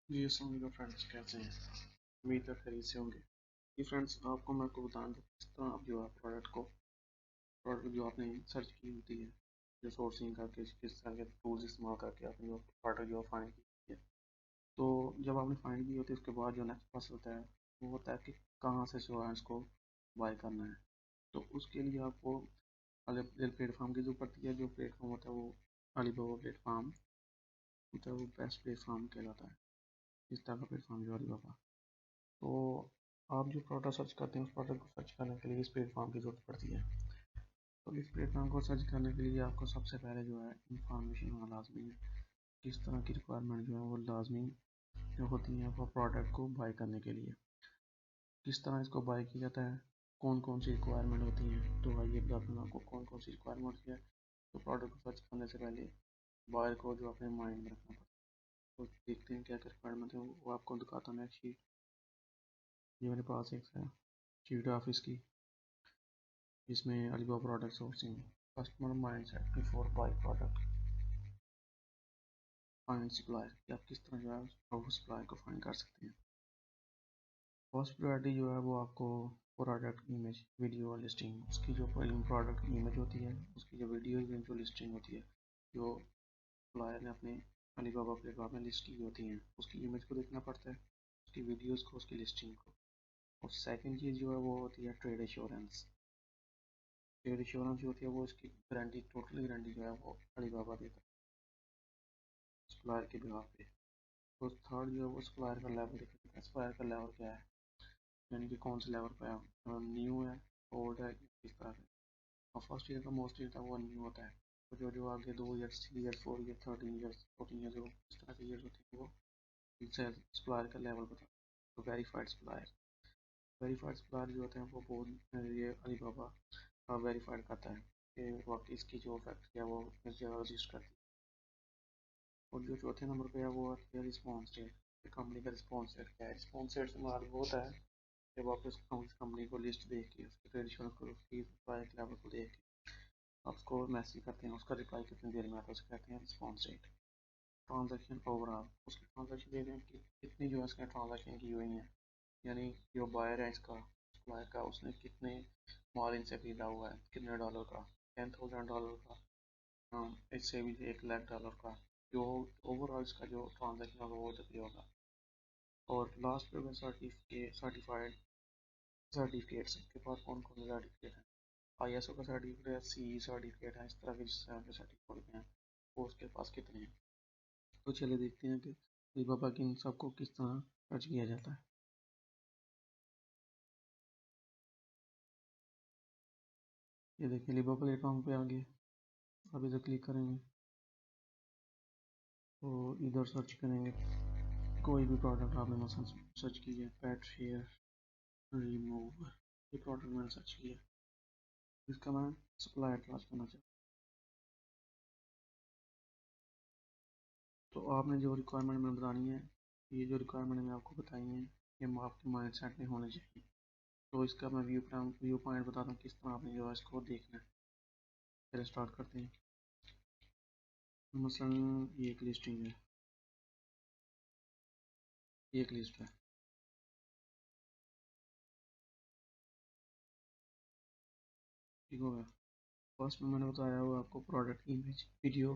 जी अस्सलाम वालेकुम फ्रेंड्स, कैसे हैं? उम्मीद है खैरियत से होंगे। जी फ्रेंड्स, मैं आपको बता दूं किस तरह आप जो है प्रोडक्ट जो आपने सर्च की होती है, जो सोर्सिंग करके किस तरह के टूल्स इस्तेमाल करके आपने जो प्रोडक्ट जो फाइंड की है। तो जब आपने फाइंड की होती है उसके बाद जो नेक्स्ट प्रोसेस होता है वो होता है कि कहाँ से जो है इसको बाय करना है। तो उसके लिए आपको अलग प्लेटफॉर्म की जरूरत पड़ती है। जो प्लेटफॉर्म होता है वो अलीबाबा प्लेटफॉर्म होता है, वो बेस्ट प्लेटफॉर्म कहलाता है। इस तरह का प्लेटफॉर्म जो अलीबाबा। तो आप जो प्रोडक्ट सर्च करते हैं उस प्रोडक्ट को सर्च करने के लिए इस प्लेटफॉर्म की ज़रूरत पड़ती है। तो इस प्लेटफॉर्म को सर्च करने के लिए आपको सबसे पहले जो है इंफॉर्मेशन होना लाजमी है। किस तरह की रिक्वायरमेंट जो है वो लाजमी जो होती है वो प्रोडक्ट को बाय करने के लिए, किस तरह इसको बाय किया जाता है, कौन कौन सी रिक्वायरमेंट होती हैं। तो आइए बताता हूँ आपको कौन कौन सी रिक्वायरमेंट होती है। तो प्रोडक्ट को सर्च करने से पहले बायर को जो अपने माइंड में रखना पड़ता है। तो देखते हैं क्या क्या रिक्वायरमेंट है, वो आपको दिखाता हूँ। एक शीट ये मेरे पास एक है, शीट ऑफिस की, जिसमें Alibaba product sourcing, customer mindset before by product, find supplier, कि आप किस तरह जो है सप्लायर को फाइंड कर सकते हैं। फर्स्ट प्रायोरिटी जो है वो आपको प्रोडक्ट इमेज वीडियो और लिस्टिंग, उसकी जो प्रोडक्ट इमेज होती है, उसकी जो वीडियो जो लिस्टिंग होती है, जो सप्लायर ने अपने अलीबाबा प्लेटफॉर्म में लिस्ट की होती हैं, उसकी इमेज को देखना पड़ता है, उसकी वीडियोज़ को, उसकी लिस्टिंग को। और सेकंड चीज़ जो है वो होती है ट्रेड एश्योरेंस। ट्रेड एश्योरेंस जो होती है वो इसकी गारंटी, टोटली गारंटी जो है वो अलीबाबा देता है सप्लायर के बिहाफ पे। तो थर्ड जो है वो सप्लायर का लेवल देखना है, सप्लायर का लेवल क्या है, यानी कि कौन से लेवल पे है, न्यू है, ओल्ड है, किस तरह से। और फर्स्ट ईयर का मोस्टली था वो न्यू होता है। तो जो जो आगे 2 year, 3 year, 4 year, 13 year, 14 year, जो इस तरह के ईयर होते हैं वो इनसे सप्लायर का लेवल बताते हैं। तो वेरीफाइड सप्लायर जो होते हैं वो बहुत ये अलीबाबा वेरीफाइड करता है कि वाकई इसकी जो फैक्ट्री है वो इस जगह रजिस्टर करती है। और जो चौथे नंबर पे है वो है रिस्पॉन्स रेट। कंपनी का रिस्पॉन्स रेट क्या है? रिस्पॉन्स रेट से मुराद वो होता है जब आप उस कंपनी को लिस्ट देख के, उसके ट्रेडिशनल को, उसकी प्राइस लेवल को देख के आप उसको मैसेज करते हैं, उसका रिप्लाई कितनी देर में आता है, उसे कहते हैं रिस्पॉन्स रेट। ट्रांजैक्शन ओवरऑल, उसकी ट्रांजैक्शन देख रहे हैं कि कितनी जो है इसने ट्रांजैक्शन की हुई हैं, यानी जो बायर है इसका, सप्लायर का, उसने कितने माल इनसे खरीदा हुआ है, कितने डॉलर का, $10,000 का, इससे भी $1 लाख का, जो ओवरऑल इसका जो ट्रांजैक्शन होगा वो तक होगा। और लास्ट पे होगा सर्टिफाइड सर्टिफिकेट्स, के पास कौन कौन से सर्टिफिकेट हैं। आईएसओ का सर्टिफिकेट है, सी सर्टिफिकेट है, इस तरह के जिस तरह के सर्टिफिकेट हैं वो उसके पास कितने हैं। तो चलिए देखते हैं कि अलीबाबा की इन सबको किस तरह सर्च किया जाता है। ये देखिए अलीबाबा प्लेटफॉर्म पे आ गए। अब इधर क्लिक करेंगे तो इधर सर्च करेंगे कोई भी प्रोडक्ट। आपने मसलन सर्च कीजिए पेट हेयर रिमूवर, ये प्रोडक्ट मैंने सर्च किया, इसका मैं सप्लायर तलाश करना चाहता हूँ। तो आपने जो रिक्वायरमेंट में बतानी है, ये जो रिक्वायरमेंट मैंने आपको बताई है, ये आपके माइंड सेट में होने चाहिए। तो इसका मैं व्यू पॉइंट बताता हूँ किस तरह आपने जो है इसको देखना है। चलिए स्टार्ट करते हैं। मसलन ये एक लिस्टिंग है, ये एक लिस्ट है, ठीक हो गया। फर्स्ट में मैंने बताया हुआ आपको प्रोडक्ट इमेज वीडियो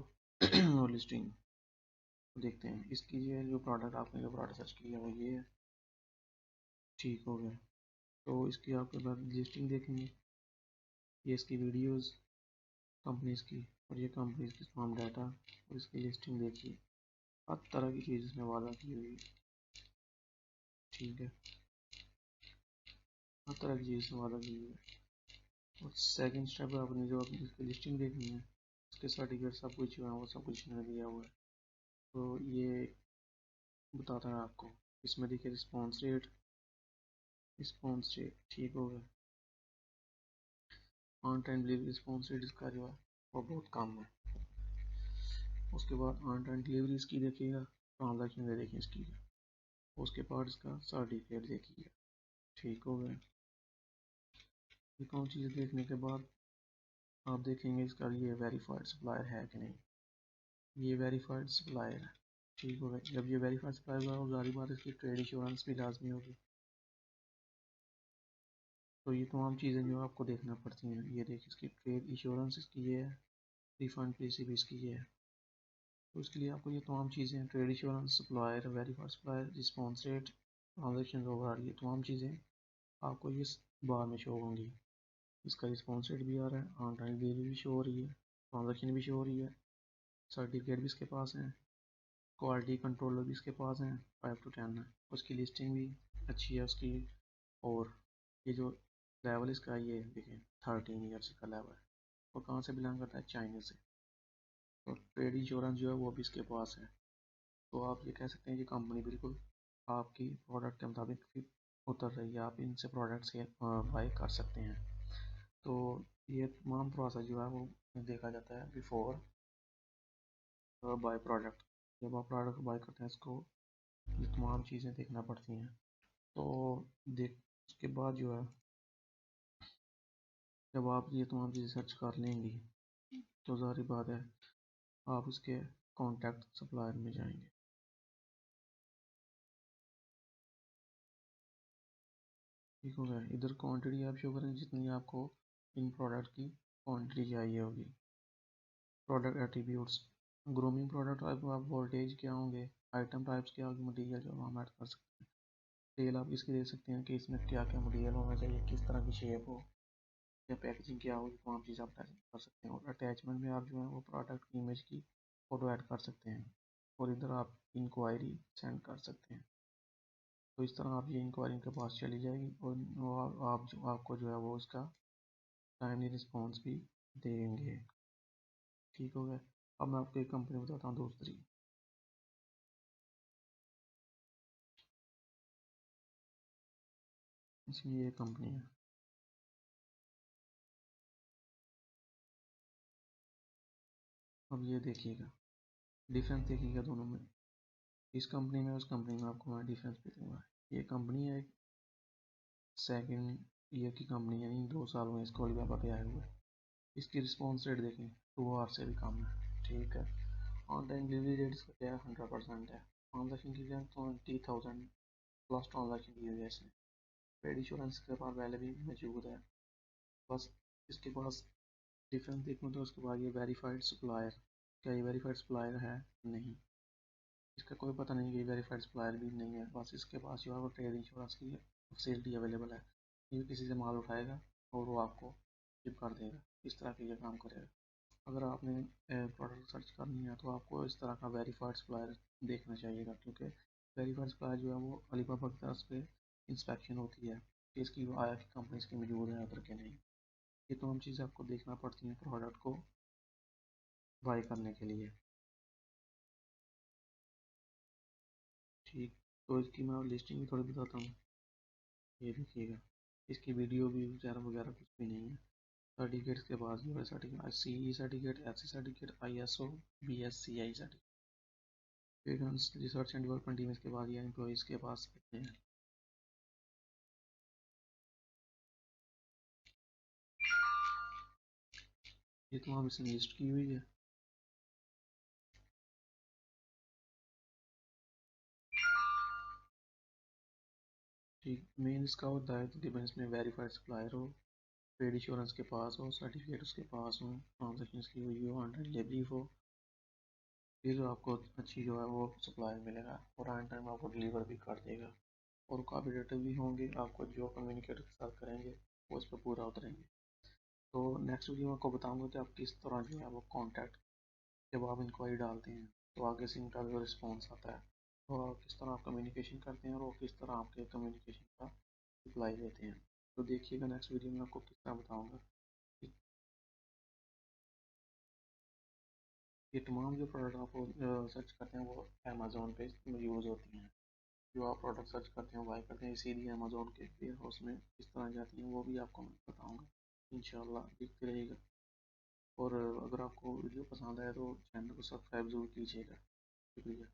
और लिस्टिंग। तो देखते हैं इसकी, ये जो प्रोडक्ट आपने जो प्रोडक्ट सर्च किया है ये है, ठीक हो गया। तो इसकी आपके बाद लिस्टिंग देखेंगे, ये इसकी वीडियोस कंपनीज की, और ये कंपनीज की फार्म डाटा, और इसकी लिस्टिंग देखिए, हर तरह की चीज़ इसमें वादा की हुई है, ठीक है, हर तरह की चीज़ इसमें वादा की हुई है। और सेकंड स्टेप है, आपने जो अपनी इसकी लिस्टिंग देखनी है, उसके सर्टिफिकेट सब कुछ जो है वो सब कुछ इसमें दिया हुआ है। तो ये बताता है आपको, इसमें देखिए रिस्पॉन्स रेट ठीक हो गया। On time delivery response rate इसका जो है वो बहुत कम है। उसके बाद ऑन टाइम डिलीवरी इसकी देखिएगा, ट्रांजैक्शन देखिए इसकी, उसके बाद इसका सर्टिफिकेट देखिए, ठीक हो गया। ये कौन चीज़ देखने के बाद आप देखेंगे इसका ये वेरीफाइड सप्लायर है कि नहीं। ये वेरीफाइड सप्लायर है, ठीक हो गया। जब ये वेरीफाइड सप्लायर हुआ, जारी बात इसकी ट्रेड इंश्योरेंस भी लाजमी होगी। तो ये तमाम चीज़ें जो आपको देखना पड़ती हैं। ये देखिए इसकी ट्रेड इंश्योरेंस इसकी ये है, रिफंड पॉलिसी भी इसकी ये है। तो इसके लिए आपको ये तमाम चीज़ें, trade insurance, supplier, verified supplier, response rate, transaction overall, ये तमाम चीज़ें आपको ये बार में शो होंगी। इसका रिस्पॉन्स रेट भी आ रहा है, ऑन टाइम डिलीवरी भी शो हो रही है, ट्रांजेक्शन भी शो हो रही है, सर्टिफिकेट भी इसके पास है, क्वालिटी कंट्रोलर भी इसके पास हैं, 5 to 10 है। उसकी लिस्टिंग भी अच्छी है उसकी। और ये जो लेवल इसका, ये देखें 13 ईयर्स का लेवल है। और कहाँ से बिलोंग करता है? चाइना से। और ट्रेड इंश्योरेंस जो है वो भी इसके पास है। तो आप ये कह सकते हैं कि कंपनी बिल्कुल आपकी प्रोडक्ट के मुताबिक फिट उतर रही है, आप इनसे प्रोडक्ट से बाई कर सकते हैं। तो ये तमाम प्रोसेस जो है वो देखा जाता है बिफोर बाय प्रोडक्ट। जब आप प्रोडक्ट बाय करते हैं इसको ये तमाम चीज़ें देखना पड़ती हैं। तो देख उसके बाद जो है, जब आप ये तमाम चीज़ें सर्च कर लेंगी तो ज़ाहिर बात है आप उसके कॉन्टैक्ट सप्लायर में जाएंगे। ठीक हो गया। इधर क्वांटिटी आप शो करेंगे जितनी आपको इन प्रोडक्ट की क्वांटिटी चाहिए होगी। Product attributes, grooming product type, आप वोल्टेज क्या होंगे, आइटम टाइप्स क्या होगी, मटेरियल जो हम ऐड कर सकते हैं। सेल आप इसकी दे सकते हैं कि इसमें क्या क्या मटेरियल होना चाहिए, किस तरह की शेप हो, या पैकेजिंग क्या होगी, तमाम चीज़ आप कर सकते हैं। और अटैचमेंट में आप जो है वो प्रोडक्ट की इमेज की फ़ोटो ऐड कर सकते हैं। और इधर आप इंक्वायरी सेंड कर सकते हैं। तो इस तरह आप ये इंक्वायरी उनके पास चली जाएगी और आप जो आपको जो है वो उसका टाइमली रिस्पॉन्स भी देंगे। ठीक हो गया। अब मैं आपको एक कंपनी बताता हूँ दूसरी। इसमें ये कंपनी है। अब ये देखिएगा, डिफरेंस देखिएगा दोनों में। इस कंपनी में उस कंपनी में आपको मैं डिफरेंस भी दूंगा। ये कंपनी है सेकंड ईयर की कंपनी, यानी 2 साल में इसको अलीबाबा पे आए हुए। इसकी रिस्पॉन्स रेट देखें 2 आवर से भी कम है। ठीक है। ऑन टाइम डिलीवरी रेट इसका क्या है? 100% है। ट्रांजेक्शन की क्या? 20,000 प्लस ट्रांजेक्शन की हुई है इसने। पेड इंश्योरेंस के पास पहले भी मौजूद है। बस इसके पास डिफरेंस देखूँ तो उसके बाद ये वेरीफाइड सप्लायर, क्या ये वेरीफाइड सप्लायर है? नहीं, इसका कोई पता नहीं कि वेरीफाइड सप्लायर भी नहीं है। बस इसके पास जो है वो ट्रेड इंश्योरेंस की फैसिलिटी अवेलेबल है। ये किसी से माल उठाएगा और वो आपको शिप कर देगा। इस तरह के ये काम करेगा। अगर आपने प्रोडक्ट सर्च करनी है तो आपको इस तरह का वेरीफाइड सप्लायर देखना चाहिएगा, क्योंकि वेरीफाइड सप्लायर जो है वो अलीबाबा की तरफ से इंस्पेक्शन होती है कि इसकी आया कि कंपनी इसकी मौजूद है उधर के नहीं। ये तमाम चीज़ें आपको देखना पड़ती हैं प्रोडक्ट को बाई करने के लिए। ठीक। तो इसकी मैं लिस्टिंग भी थोड़ी बताता हूँ। ये देखिएगा, इसकी वीडियो भी वगैरह वगैरह कुछ भी नहीं है। सर्टिफिकेट्स के बाद जो है certificate, C E certificate, S C certificate, I S O, B S C I certificate, research and development team इसके बाद, या एम्प्लॉइज़ के पास कितने हैं। ये तमाम इसने लिस्ट की हुई है। ठीक। मेन इसका होता है कि इसमें वेरीफाइड सप्लायर हो, पेड इंश्योरेंस के पास हो, सर्टिफिकेट उसके पास हो, ट्रांजेक्शन की हुई हो, ऑन टाइम डिलीवरी हो, फिर आपको अच्छी जो है वो सप्लाई मिलेगा और ऑन टाइम आपको डिलीवर भी कर देगा। और काफ़ी डेटा भी होंगे, आपको जो कम्युनिकेटर के साथ करेंगे वो इस पर पूरा उतरेंगे। तो नेक्स्ट वीडियो में आपको बताऊंगा कि आप किस तरह जो है वो कॉन्टैक्ट, जब आप इंक्वायरी डालते हैं तो आगे से इनका जो रिस्पॉन्स आता है, और किस तरह आप कम्युनिकेशन करते हैं और वो किस तरह आपके कम्युनिकेशन का रिप्लाई देते हैं। तो देखिएगा नेक्स्ट वीडियो में आपको किस तरह बताऊँगा। ये तमाम जो प्रोडक्ट आप सर्च करते हैं वो अमेज़ोन पे यूज़ होती हैं। जो आप प्रोडक्ट सर्च करते हैं बाय करते हैं सीधे अमेज़ोन के वेयर हाउस में किस तरह जाती हैं वो भी आपको मैं बताऊँगा। इंशाल्लाह देखते रहिएगा। और अगर आपको वीडियो पसंद आए तो चैनल को सब्सक्राइब ज़रूर कीजिएगा। शुक्रिया।